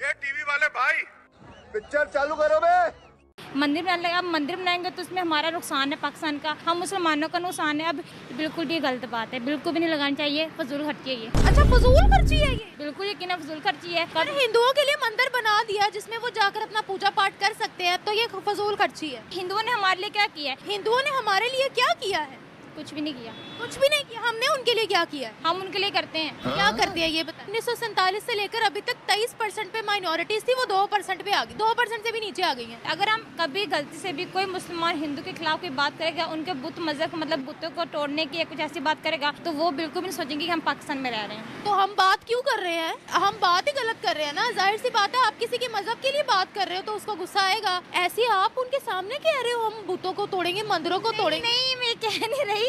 गए टीवी वाले भाई, पिक्चर चालू करो बे। मंदिर बनाने लगा, अब मंदिर बनाएंगे तो उसमें हमारा नुकसान है, पाकिस्तान का, हम मुसलमानों का नुकसान है। अब बिल्कुल भी गलत बात है, बिल्कुल भी नहीं लगानी चाहिए, फजूल खर्ची है ये। अच्छा, फजूल खर्ची है ये? बिल्कुल यकीन है फजूल खर्ची है। पर हिंदुओं के लिए मंदिर बना दिया जिसमें वो जाकर अपना पूजा पाठ कर सकते हैं, तो ये फजूल खर्ची है। हिंदुओं ने हमारे लिए क्या किया है? हिंदुओं ने हमारे लिए क्या किया है? कुछ भी नहीं किया। कुछ भी नहीं किया। हमने उनके लिए क्या किया है? हम उनके लिए करते हैं। क्या करते हैं ये बता। 1947 से लेकर अभी तक 23% पे माइनॉरिटीज थी, वो 2% पे आ गई, 2% से भी नीचे आ गई हैं। अगर हम कभी गलती से भी कोई मुसलमान हिंदू के खिलाफ कोई बात करेगा, उनके बुत मजहब मतलब बुतों को तोड़ने की या कुछ ऐसी बात करेगा, तो वो बिल्कुल भी नहीं सोचेंगे कि हम पाकिस्तान में रह रहे हैं। तो हम बात क्यों कर रहे हैं? हम बात ही गलत कर रहे हैं ना। जाहिर सी बात है, आप किसी के मजहब के लिए बात कर रहे हो तो उसको गुस्सा आएगा। ऐसे आप उनके सामने कह रहे हो हम बुतों को तोड़ेंगे, मंदिरों को तोड़ेंगे। नहीं, मैं कह नहीं रही।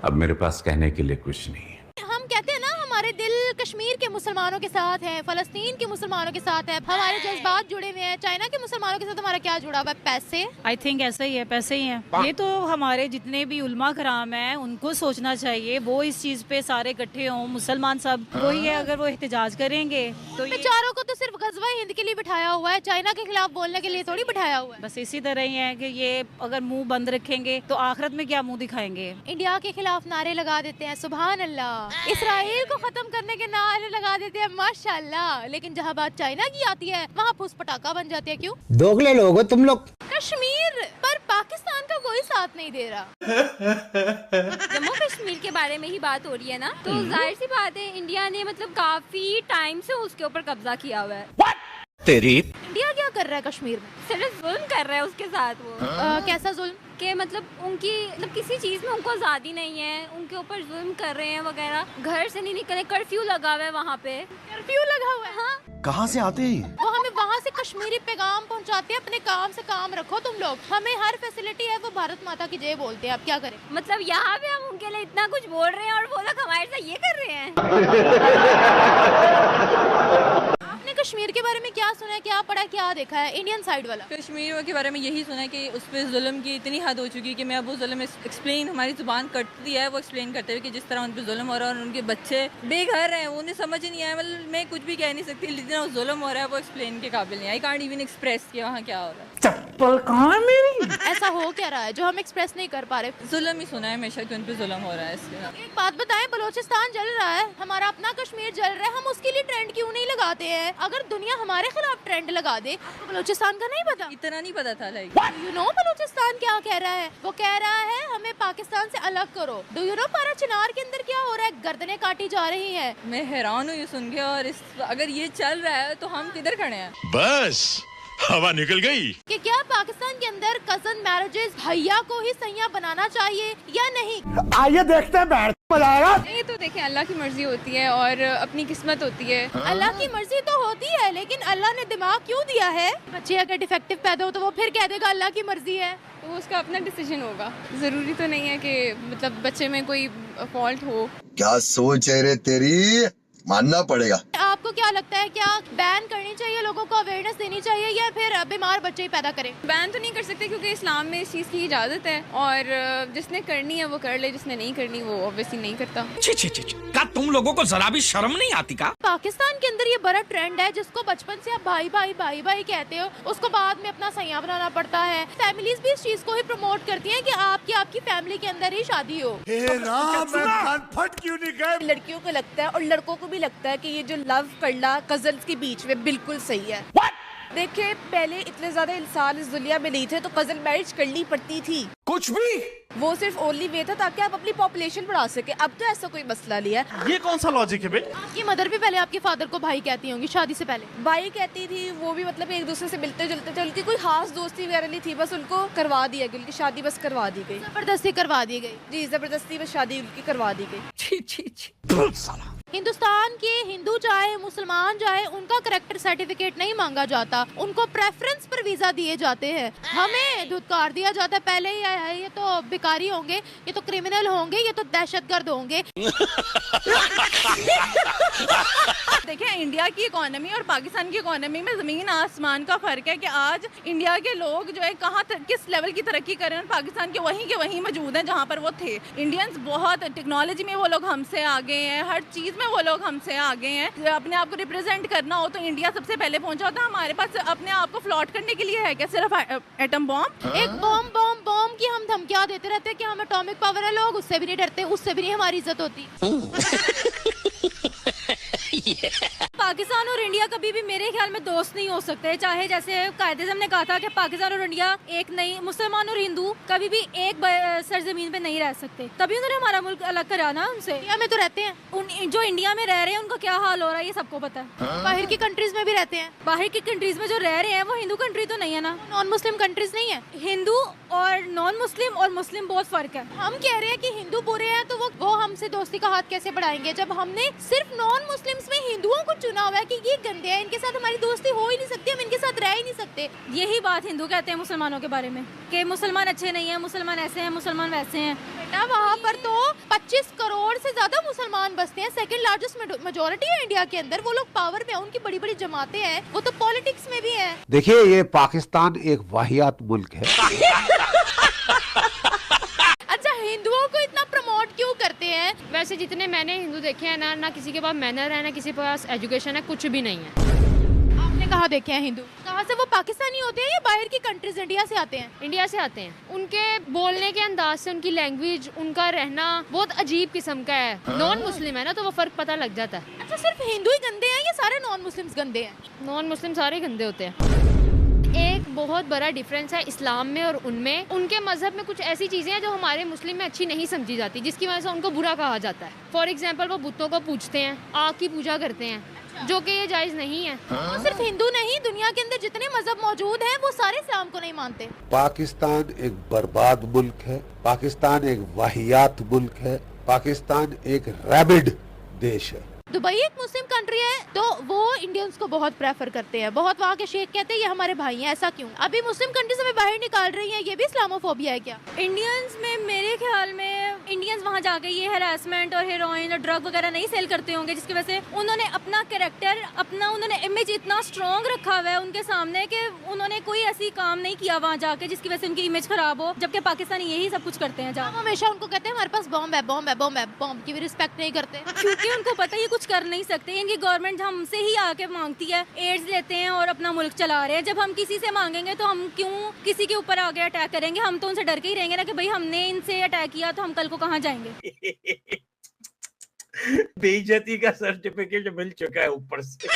अब मेरे पास कहने के लिए कुछ नहीं है। हम कहते हैं ना, हमारे दिल कश्मीर के मुसलमानों के साथ है, फलस्तीन के मुसलमानों के साथ है, हमारे जज्बात जुड़े हुए हैं। चाइना के मुसलमानों के साथ हमारा क्या जुड़ा हुआ है? पैसे। आई थिंक ऐसा ही है, पैसे ही हैं। ये तो हमारे जितने भी उलमा कराम हैं उनको सोचना चाहिए, वो इस चीज पे सारे इकट्ठे हों, मुसलमान सब वही है। अगर वो एहतजाज करेंगे तो बेचारों को तो सिर्फ गजवा हिंद के लिए बिठाया हुआ है, चाइना के खिलाफ बोलने के लिए थोड़ी बिठाया हुआ है। बस इसी तरह ही है कि ये अगर मुंह बंद रखेंगे तो आखिरत में क्या मुंह दिखाएंगे। इंडिया के खिलाफ नारे लगा देते हैं, सुभान अल्लाह। इसराइल को खत्म करने के नारे लगा देते हैं, माशाल्लाह। लेकिन जहाँ बात चाइना की आती है वहाँ फूस पटाखा बन जाते हैं। क्यों? दोगले लोग हो तुम लोग। कश्मीर पर पाकिस्तान का कोई साथ नहीं दे रहा। जम्मू कश्मीर के बारे में ही बात हो रही है ना, तो जाहिर सी बात है इंडिया ने मतलब काफी टाइम से उसके ऊपर कब्जा किया हुआ है। तेरी इंडिया क्या कर रहा है कश्मीर में? सिर्फ जुल्म कर रहा है उसके साथ वो। कैसा जुल्म? के मतलब उनकी मतलब किसी चीज में उनको आजादी नहीं है, उनके ऊपर जुल्म कर रहे हैं वगैरह। घर से नहीं निकले, कर्फ्यू लगा हुआ है वहाँ पे। कर्फ्यू लगा हुआ है? हाँ। कहाँ से आते हैं? वो हमें वहाँ से कश्मीरी पैगाम पहुँचाते हैं, अपने काम से काम रखो तुम लोग। हमें हर फैसिलिटी है, वो भारत माता की जय बोलते हैं। अब क्या करें? मतलब यहाँ पे हम उनके लिए इतना कुछ बोल रहे हैं और वो लोग हमारे साथ ये कर रहे हैं। आपने कश्मीर के बारे में क्या सुना है, क्या पढ़ा, क्या देखा है? इंडियन साइड वाला कश्मीर के बारे में यही सुना है कि उस पर जुल्म की इतनी हद हो चुकी है कि मैं अब वो जुल्म एक्सप्लेन, हमारी जुबान कटती है वो एक्सप्लेन करते हुए कि जिस तरह उन पर जुल्म हो रहा है और उनके बच्चे बेघर हैं, उन्हें समझ ही नहीं आया। मतलब मैं कुछ भी कह नहीं सकती, जितना जुल्म हो रहा है वो एक्सप्लेन के काबिल नहीं। आई कांट इवन एक्सप्रेस कि वहाँ क्या हो रहा है। चप्पल कहाँ है मेरी? ऐसा हो क्या रहा है जो हम एक्सप्रेस नहीं कर पा रहे? जुल्म ही सुना है हमेशा कि उन पर जुल्म हो रहा है। इसके साथ एक बात बताएं, बलोचिस्तान जल रहा है, हमारा अपना कश्मीर जल रहा है, हम उसके लिए ट्रेंड क्यों नहीं लगाते हैं? अगर दुनिया हमारे खिलाफ ट्रेंड लगा दे, आपको बलोचिस्तान का नहीं पता? इतना नहीं पता था। लाइक यू नो बलोचिस्तान क्या कह रहा है? वो कह रहा है हमें पाकिस्तान से अलग करो। डू यू नो पारा चिनार के अंदर क्या हो रहा है? गर्दनें काटी जा रही हैं। मैं हैरान हूँ ये सुन के। और अगर ये चल रहा है तो हम किधर खड़े हैं? बस हवा निकल गई। कि क्या पाकिस्तान के अंदर कजन मैरिजेस भैया को ही सैया बनाना चाहिए या नहीं? आइए देखते हैं, बैठ मजा आएगा। ये तो देखिए अल्लाह की मर्जी होती है और अपनी किस्मत होती है। अल्लाह की मर्जी तो होती है, लेकिन अल्लाह ने दिमाग क्यों दिया है? बच्चे अगर डिफेक्टिव पैदा हो तो वो फिर कह देगा अल्लाह की मर्जी है। तो उसका अपना डिसीजन होगा। जरूरी तो नहीं है कि मतलब बच्चे में कोई फॉल्ट हो। क्या सोच है रे तेरी, मानना पड़ेगा। आपको क्या लगता है, क्या बैन करनी चाहिए, लोगों को अवेयरनेस देनी चाहिए, या फिर बीमार बच्चे ही पैदा करें? बैन तो नहीं कर सकते क्योंकि इस्लाम में इस चीज़ की इजाज़त है, और जिसने करनी है वो कर ले, जिसने नहीं करनी वो ऑब्वियसली नहीं करता। क्या तुम लोगों को जरा भी शर्म नहीं आती का? पाकिस्तान के अंदर ये बड़ा ट्रेंड है, जिसको बचपन से आप भाई भाई भाई भाई कहते हो, उसको बाद में अपना सैया बनाना पड़ता है। फैमिलीज भी इस चीज को ही प्रमोट करती हैं कि आपकी फैमिली के अंदर ही शादी हो। फट क्यों नहीं गए? लड़कियों को लगता है और लड़कों को भी लगता है कि ये जो लव करना कजन्स के बीच में बिल्कुल सही है। देखिए पहले इतने ज्यादा इंसान इस दुनिया में नहीं थे तो कजन मैरिज करनी पड़ती थी। कुछ भी वो सिर्फ ओनली वे था ताकि आप अपनी पॉपुलेशन बढ़ा सके। अब तो ऐसा कोई मसला नहीं है। ये कौन सा लॉजिक है बे? आपकी मदर भी पहले आपके फादर को भाई कहती होंगी शादी से पहले? भाई कहती थी, वो भी मतलब एक दूसरे से मिलते जुलते थे, उनकी कोई खास दोस्ती वगैरह नहीं थी, बस उनको करवा दिया गया, उनकी शादी बस करवा दी गई। जबरदस्ती करवा दी गई? जी जबरदस्ती बस शादी उनकी करवा दी गई। हिंदुस्तान के हिंदू चाहे मुसलमान चाहे, उनका करेक्टर सर्टिफिकेट नहीं मांगा जाता, उनको प्रेफरेंस पर वीजा दिए जाते हैं। हमें धुतकार दिया जाता है पहले ही, ये तो भिखारी होंगे, ये तो क्रिमिनल होंगे, ये तो दहशतगर्द होंगे। देखिए, इंडिया की इकोनॉमी और पाकिस्तान की इकोनॉमी में ज़मीन आसमान का फ़र्क है कि आज इंडिया के लोग जो है कहाँ किस लेवल की तरक्की कर रहे हैं, पाकिस्तान के वहीं मौजूद हैं जहाँ पर वो थे। इंडियंस बहुत टेक्नोलॉजी में वो लोग हमसे आगे हैं, हर चीज़ में वो लोग हमसे आगे हैं। अपने आप को रिप्रेजेंट करना हो तो इंडिया सबसे पहले पहुँचा होता है। हमारे पास अपने आप को फ्लॉट करने के लिए है क्या सिर्फ एटम बॉम्ब? एक बॉम्ब की हम धमकियां देते रहते हैं कि हम एटॉमिक पावर है, लोग उससे भी नहीं डरते, उससे भी नहीं हमारी इज्जत होती। पाकिस्तान और इंडिया कभी भी मेरे ख्याल में दोस्त नहीं हो सकते। चाहे जैसे कायदे से हमने कहा था कि पाकिस्तान और इंडिया एक नहीं, मुसलमान और हिंदू कभी भी एक सरजमीन पे नहीं रह सकते। तभी उन्होंने हमारा मुल्क अलग करा ना हमसे। इंडिया में तो रहते हैं, जो इंडिया में रह रहे हैं उनका क्या हाल हो रहा है ये सबको पता है। बाहर की कंट्रीज में भी रहते हैं। बाहर की कंट्रीज में जो रह रहे हैं वो हिंदू कंट्री तो नहीं है ना, नॉन मुस्लिम कंट्रीज नहीं है। हिंदू और नॉन मुस्लिम और मुस्लिम बहुत फर्क है। हम कह रहे हैं कि हिंदू बुरे हैं तो वो हमसे दोस्ती का हाथ कैसे बढ़ाएंगे, जब हमने सिर्फ नॉन मुस्लिम्स में हिंदुओं को चुना हुआ है कि ये गंदे हैं, इनके साथ हमारी दोस्ती हो ही नहीं सकती, हम इनके साथ रह ही नहीं सकते। यही बात हिंदू कहते हैं मुसलमानों के बारे में कि मुसलमान अच्छे नहीं है, मुसलमान ऐसे हैं, मुसलमान वैसे हैं। बेटा, वहाँ पर तो 25 करोड़ से ज्यादा मुसलमान बसते हैं, सेकंड लार्जेस्ट मेजोरिटी है इंडिया के अंदर। वो लोग पावर में हैं, उनकी बड़ी बड़ी जमातें हैं, वो तो पॉलिटिक्स में भी है। देखिए, ये पाकिस्तान एक वाहियात मुल्क है। अच्छा, हिंदुओं को इतना प्रमोट क्यों करते हैं? वैसे जितने मैंने हिंदू देखे हैं ना किसी के पास मैनर है, ना किसी के पास एजुकेशन है, कुछ भी नहीं है। आपने कहाँ देखे हैं हिंदू? कहाँ से? वो पाकिस्तानी होते हैं या बाहर की कंट्रीज इंडिया से आते हैं? इंडिया से आते हैं। उनके बोलने के अंदाज से, उनकी लैंग्वेज, उनका रहना बहुत अजीब किस्म का है। नॉन मुस्लिम है ना तो वो फर्क पता लग जाता है। अच्छा, सिर्फ हिंदू ही गंदे हैं या सारे नॉन मुस्लिम्स गंदे हैं? नॉन मुस्लिम सारे गंदे होते हैं। एक बहुत बड़ा डिफरेंस है इस्लाम में और उनमें। उनके मजहब में कुछ ऐसी चीजें हैं जो हमारे मुस्लिम में अच्छी नहीं समझी जाती, जिसकी वजह से उनको बुरा कहा जाता है। फॉर एग्जाम्पल, वो बुतों को पूजते हैं, आग की पूजा करते हैं, जो कि ये जायज नहीं है। वो सिर्फ हिंदू नहीं, दुनिया के अंदर जितने मजहब मौजूद हैं वो सारे इस्लाम को नहीं मानते। पाकिस्तान एक बर्बाद मुल्क है, पाकिस्तान एक वाहियात मुल्क है, पाकिस्तान एक रैबिड देश है। दुबई एक मुस्लिम कंट्री है तो वो इंडियंस को बहुत प्रेफर करते हैं, बहुत। वहाँ के शेख कहते हैं ये हमारे भाई हैं। ऐसा क्यों? अभी मुस्लिम कंट्री से बाहर निकाल रही हैं, ये भी इस्लामोफोबिया है क्या? इंडियंस में मेरे ख्याल में इंडियंस वहाँ जाके ये हैरेसमेंट और हेरोइन और ड्रग वगैरह नहीं सेल करते होंगे, जिसकी वजह से उन्होंने अपना कैरेक्टर, उन्होंने इमेज इतना स्ट्रॉन्ग रखा हुआ है उनके सामने कि उन्होंने कोई ऐसी काम नहीं किया वहाँ जाके जिसकी वजह से उनकी इमेज खराब हो। जबकि पाकिस्तानी यही सब कुछ करते हैं। हम हमेशा उनको कहते हैं हमारे पास बॉम्ब है, बॉम्ब है, बॉम्ब है, बॉम्ब की भी रिस्पेक्ट नहीं करते क्योंकि उनको पता है ये कुछ कर नहीं सकते। इनकी गवर्नमेंट हमसे ही आके मांगती है, एड्स लेते हैं और अपना मुल्क चला रहे हैं। जब हम किसी से मांगेंगे तो हम क्यों किसी के ऊपर आगे अटैक करेंगे? हम तो उनसे डर के ही रहेंगे ना कि भाई हमने इनसे अटैक किया तो हम कल को कहाँ जाएंगे। बेइज्जती का सर्टिफिकेट मिल चुका है ऊपर से।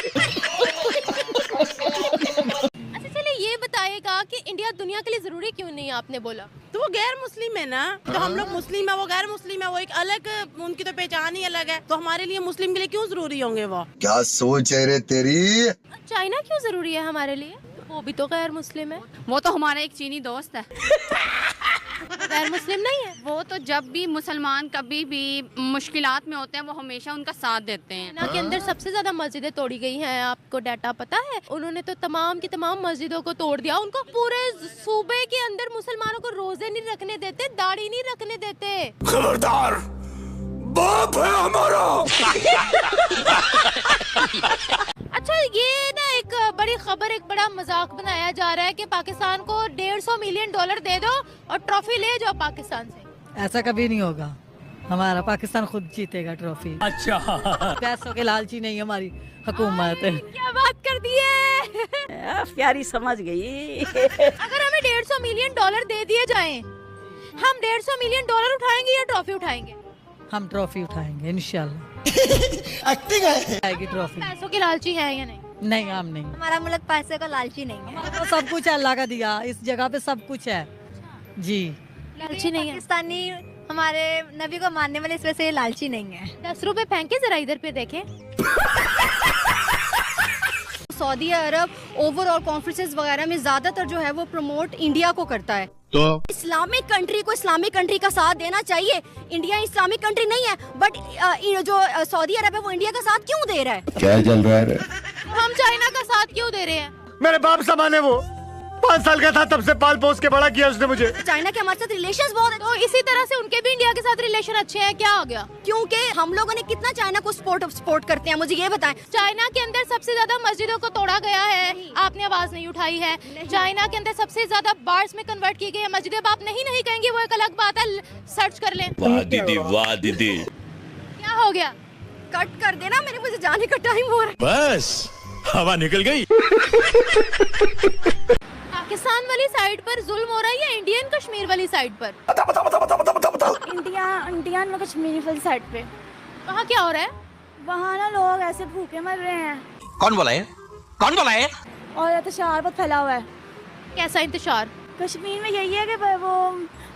अच्छा, चलिए ये बताइएगा कि इंडिया दुनिया के लिए जरूरी क्यों नहीं है? आपने बोला तो वो गैर मुस्लिम है ना, तो हम लोग मुस्लिम है, वो गैर मुस्लिम है, वो एक अलग, उनकी तो पहचान ही अलग है। तो हमारे लिए मुस्लिम के लिए क्यों जरूरी होंगे वो? क्या सोच है रे तेरी? चाइना क्यों जरूरी है हमारे लिए? वो भी तो गैर मुस्लिम है। वो तो हमारा एक चीनी दोस्त है। गैर मुस्लिम नहीं है वो तो जब भी मुसलमान कभी भी मुश्किलात में होते हैं वो हमेशा उनका साथ देते हैं। चाइना के अंदर सबसे ज्यादा मस्जिदें तोड़ी गई हैं, आपको डाटा पता है? उन्होंने तो तमाम की तमाम मस्जिदों को तोड़ दिया। उनको पूरे सूबे के अंदर मुसलमानों को रोजे नहीं रखने देते, दाढ़ी नहीं रखने देते। खबरदार, बाप है हमारा। अच्छा, ये ना एक बड़ी खबर, एक बड़ा मजाक बनाया जा रहा है कि पाकिस्तान को $150 मिलियन दे दो और ट्रॉफी ले जाओ पाकिस्तान से। ऐसा कभी नहीं होगा, हमारा पाकिस्तान खुद जीतेगा ट्रॉफी। अच्छा, पैसों के लालची नहीं हमारी हुकूमत। क्या बात कर दी है, प्यारी समझ गई। अगर हमें $150 मिलियन दे दिए जाएं, हम $150 मिलियन उठाएंगे या ट्रॉफी उठाएंगे? हम ट्रॉफी उठाएंगे इंशाल्लाह। एक्टिंग है। आएगी ट्रॉफी। पैसों की लालची है या नहीं? नहीं, हम नहीं। हमारा मुल्क पैसे का लालची नहीं है। तो सब कुछ अल्लाह का दिया, इस जगह पे सब कुछ है जी। लालची नहीं है। पाकिस्तानी हमारे नबी को मानने वाले, इस वजह से लालची नहीं है। 10 रुपए फेंके जरा इधर पे देखें। सऊदी अरब ओवरऑल कॉन्फ्रेंसेस वगैरह में ज्यादातर जो है वो प्रमोट इंडिया को करता है। तो इस्लामिक कंट्री को इस्लामिक कंट्री का साथ देना चाहिए। इंडिया इस्लामिक कंट्री नहीं है, बट जो सऊदी अरब है वो इंडिया का साथ क्यों दे रहा है? क्या चल रहा है रे? हम चाइना का साथ क्यों दे रहे हैं? मेरे बाप समान है वो। 5 साल का था तब से पाल पोस के बड़ा किया उसने मुझे। चाइना के हमारे साथ रिलेशंस बहुत है, तो इसी तरह से उनके भी इंडिया के साथ रिलेशन अच्छे हैं, क्या हो गया? क्योंकि हम लोगों ने कितना चाइना को सपोर्ट करते हैं, मुझे ये बताएं। चाइना के अंदर सबसे ज्यादा मस्जिदों को तोड़ा गया है, आपने आवाज नहीं उठाई है। चाइना के अंदर सबसे ज्यादा बार्स में कन्वर्ट की गई है मस्जिदें, आप नहीं कहेंगे, वो एक अलग बात है, सर्च कर लें। वाह दीदी, वाह दीदी। क्या हो गया? कट कर देना, मेरे मुझे जाने का टाइम हो रहा है। बस हवा निकल गई। पाकिस्तान वाली साइड पर जुल्म हो रहा है या इंडियन कश्मीर वाली साइड पर? इंडियन कश्मीरी वाली साइड पे। वहाँ क्या हो रहा है? वहाँ ना लोग ऐसे भूखे मर रहे हैं। कौन बोला है? कौन बोला है? और इंतशार बहुत फैला हुआ है। कैसा इंतशार? कश्मीर में यही है कि वो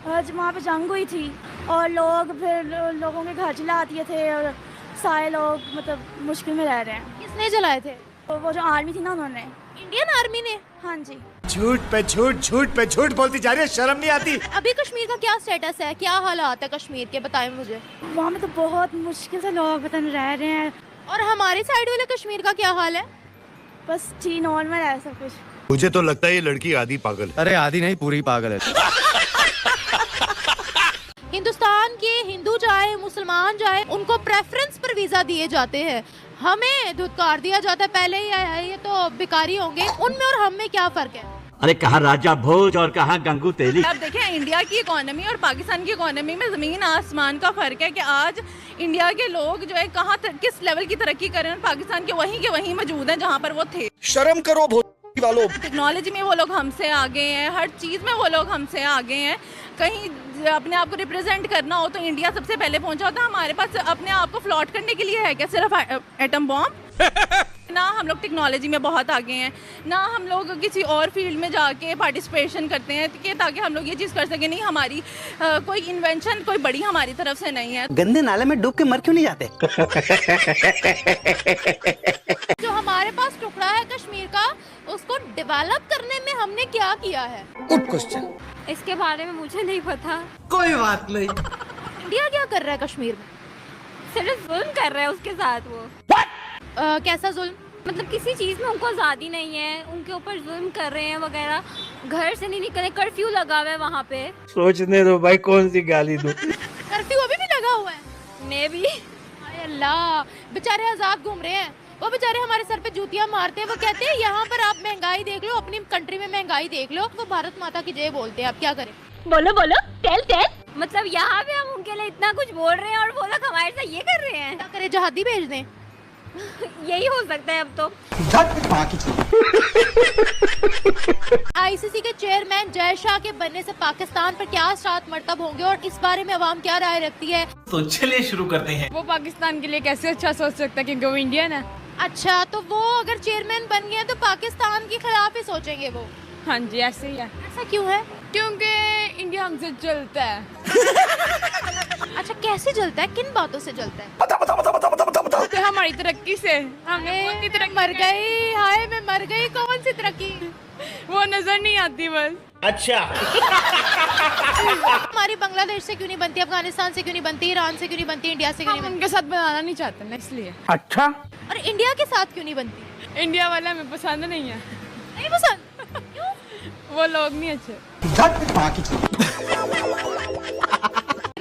वहाँ पे जंग हुई थी और लोग फिर लोगों के घर जला दिए थे और सारे लोग मतलब मुश्किल में रह रहे हैं। किसने जलाए थे? वो जो आर्मी थी ना, उन्होंने। इंडियन आर्मी ने? हाँ जी। झूठ पे झूठ बोलती जा रही है, शर्म नहीं आती। अभी कश्मीर का क्या स्टेटस है, क्या हालात है कश्मीर के, बताएं मुझे। वहाँ में तो बहुत मुश्किल से लोग वतन रह रहे हैं। और हमारे साइड वाले कश्मीर का क्या हाल है? बस ठीक नॉर्मल है सब कुछ। मुझे तो लगता है ये लड़की आधी पागल है। अरे आधी नहीं, पूरी पागल है। हिंदुस्तान के हिंदू जाए मुसलमान जाए, उनको प्रेफरेंस पर वीजा दिए जाते हैं, हमें धुतकार दिया जाता है। पहले ही आया है, ये तो भिखारी होंगे, उनमें और हम में क्या फर्क है? अरे कहाँ राजा भोज और कहाँ गंगू तेली। अब देखिए, इंडिया की इकोनॉमी और पाकिस्तान की इकोनॉमी में जमीन आसमान का फर्क है कि आज इंडिया के लोग जो है कहाँ किस लेवल की तरक्की कर रहे हैं, पाकिस्तान के वहीं मौजूद हैं जहाँ पर वो थे। शर्म करो वालों। टेक्नोलॉजी में वो लोग हमसे आगे हैं, हर चीज में वो लोग हमसे आगे हैं। कहीं अपने आप को रिप्रेजेंट करना हो तो इंडिया सबसे पहले पहुंचा होता है। हमारे पास अपने आप को फ्लॉट करने के लिए है क्या सिर्फ एटम बॉम्ब? ना हम लोग टेक्नोलॉजी में बहुत आगे हैं, ना हम लोग किसी और फील्ड में जाके पार्टिसिपेशन करते हैं कि ताकि हम लोग ये चीज़ कर सकें। नहीं, हमारी कोई इन्वेंशन कोई बड़ी हमारी तरफ से नहीं है। गंदे नाले में डूब के मर क्यों नहीं जाते? जो हमारे पास टुकड़ा है कश्मीर का, उसको डेवलप करने में हमने क्या किया है? Good question. इसके बारे में मुझे नहीं पता। कोई बात नहीं। इंडिया क्या कर रहा है कश्मीर में? सिर्फ जुल्म कर रहे हैं उसके साथ वो। कैसा जुल्म? मतलब किसी चीज में उनको आजादी नहीं है, उनके ऊपर जुल्म कर रहे हैं वगैरह। घर से नहीं निकले, कर्फ्यू लगा हुआ है वहाँ पे। सोचने दो भाई, कौन सी गाली दूं। कर्फ्यू अभी भी लगा हुआ है? मैं भी। अल्लाह, बेचारे आजाद घूम रहे हैं। वो बेचारे हमारे सर पे जूतियां मारते हैं। वो कहते हैं यहाँ पर आप महंगाई देख लो, अपनी कंट्री में महंगाई देख लो। वो भारत माता की जय बोलते हैं, आप क्या करें? बोलो बोलो, टेल। मतलब यहाँ पे हम उनके लिए इतना कुछ बोल रहे हैं और वो लोग हमारे साथ ये कर रहे हैं। क्या करें, जहादी भेज दें? यही हो सकता है अब तो। आईसीसी के चेयरमैन जय शाह के बनने से पाकिस्तान पर क्या असरात मरतब होंगे और इस बारे में अवाम क्या राय रखती है? तो चलिए शुरू करते हैं। वो पाकिस्तान के लिए कैसे अच्छा सोच सकता है क्योंकि वो इंडियन है। अच्छा, तो वो अगर चेयरमैन बन गए तो पाकिस्तान के खिलाफ ही सोचेंगे वो? हाँ जी, ऐसे ही है। ऐसा क्यों है? क्योंकि इंडिया हमसे जलता है। अच्छा, कैसे जलता है, किन बातों से जलता है? तो हमारी तरक्की से। हमने मर गई, हाय मैं मर गई। कौन सी तरक्की? वो नजर नहीं आती बस। अच्छा। हमारी बांग्लादेश से क्यों नहीं बनती, अफगानिस्तान से क्यों नहीं बनती, ईरान से क्यों नहीं बनती, इंडिया से क्यों नहीं बनती? उनके साथ बनाना नहीं चाहते ना, इसलिए। अच्छा। और इंडिया के साथ क्यों नहीं बनती? इंडिया वाला हमें पसंद नहीं है। नहीं पसंद? क्यों? वो लोग नहीं अच्छे।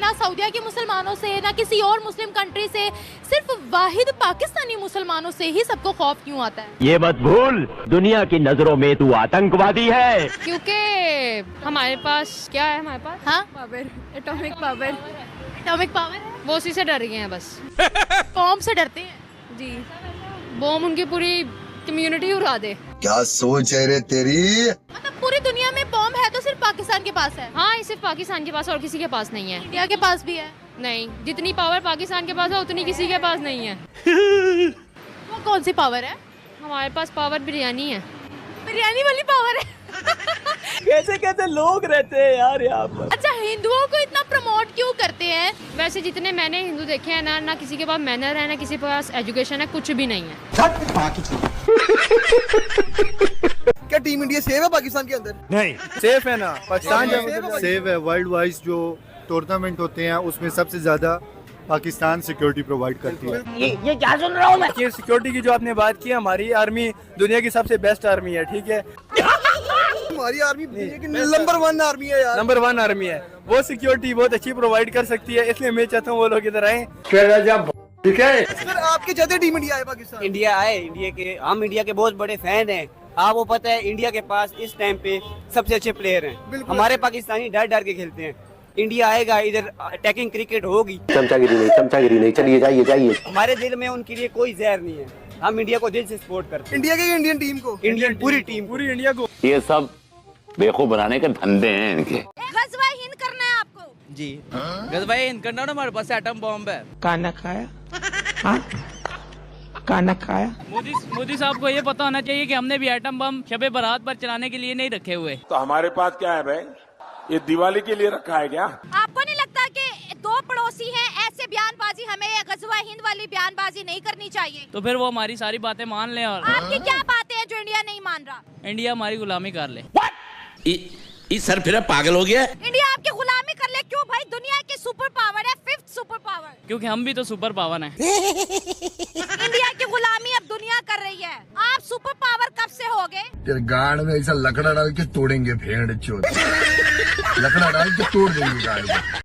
ना सऊदिया के मुसलमानों से, ना किसी और मुस्लिम कंट्री से, सिर्फ वाहिद पाकिस्तानी मुसलमानों से ही सबको खौफ क्यों आता है? ये मत भूल, दुनिया की नजरों में तू आतंकवादी है। क्योंकि हमारे पास क्या है, हमारे पास हाँ, power, atomic power. Atomic power. वो उसी से डर गए हैं बस। बॉम्ब से डरते हैं जी। बॉम्ब उनकी पूरी कम्युनिटी उड़ा दे। क्या सोच है रे तेरी? मतलब पूरी दुनिया में बॉम्ब है तो सिर्फ पाकिस्तान के पास है? हाँ, ये सिर्फ पाकिस्तान के पास और किसी के पास नहीं है। इंडिया के पास भी है? नहीं, जितनी पावर पाकिस्तान के पास है उतनी किसी के पास नहीं है। वो कौन सी पावर है? हमारे पास पावर बिरयानी है। बिरयानी वाली पावर है? कैसे कैसे लोग रहते हैं यार यहाँ पर। अच्छा, हिंदुओं को इतना प्रमोट क्यों करते हैं? वैसे जितने मैंने हिंदू देखे हैं ना किसी के पास मैनर है, ना किसी के पास एजुकेशन है, कुछ भी नहीं है। क्या टीम इंडिया सेफ है पाकिस्तान के अंदर? नहीं, सेफ है ना, पाकिस्तान सेफ है। वर्ल्ड वाइज जो टूर्नामेंट होते हैं उसमें सबसे ज्यादा पाकिस्तान सिक्योरिटी प्रोवाइड करती है। ये क्या सुन रहा हूँ मैं? ये सिक्योरिटी की जो आपने बात की, हमारी आर्मी दुनिया की सबसे बेस्ट आर्मी है, ठीक है। हमारी आर्मी नंबर 1 आर्मी है यार, नंबर 1 आर्मी है। वो सिक्योरिटी बहुत अच्छी प्रोवाइड कर सकती है, इसलिए मैं चाहता हूँ वो लोग इधर आए। सर आपके चाहते टीम इंडिया आए पाकिस्तान? इंडिया आए, हम इंडिया के बहुत बड़े फैन हैं। आपको पता है इंडिया के पास इस टाइम पे सबसे अच्छे प्लेयर हैं। हमारे पाकिस्तानी डर डर के खेलते हैं। इंडिया आएगा, इधर अटैकिंग क्रिकेट होगी। चमचागिरी नहीं, चलिए जाइए। हमारे दिल में उनके लिए कोई जहर नहीं है, हम इंडिया को दिल से सपोर्ट करते हैं। इंडिया के इंडियन टीम को, इंडियन पूरी टीम, पूरी इंडिया को। ये सब बेवकूफ बनाने के धंधे हैं इनके। गजवा हिंद करना है आपको जी, गजवा हिंद करना ना, हमारे पास एटम बॉम्ब है। खाना खाया? हाँ, खाना खाया? मोदी साहब को ये पता होना चाहिए कि हमने भी एटम बम शबे बारात पर चलाने के लिए नहीं रखे हुए। तो हमारे पास क्या है भाई, ये दिवाली के लिए रखा है क्या? आपको नहीं लगता कि दो पड़ोसी हैं, ऐसे बयानबाजी, हमें ये गजवा हिंद वाली बयानबाजी नहीं करनी चाहिए? तो फिर वो हमारी सारी बातें मान लें। और आपकी क्या बातें हैं जो इंडिया नहीं मान रहा? इंडिया हमारी गुलामी कर ले। इस सर फिर पागल हो गया। इंडिया आपकी गुलामी कर ले क्यों भाई? दुनिया की सुपर पावर है, 5th सुपर पावर। क्योंकि हम भी तो सुपर पावर हैं। इंडिया की गुलामी अब दुनिया कर रही है, आप सुपर पावर कब से हो गए? तेरे गाड़ में ऐसा लकड़ा डाल के तोड़ेंगे, भेड़ चोद लकड़ा डाल के तोड़ देंगे गाड़ में।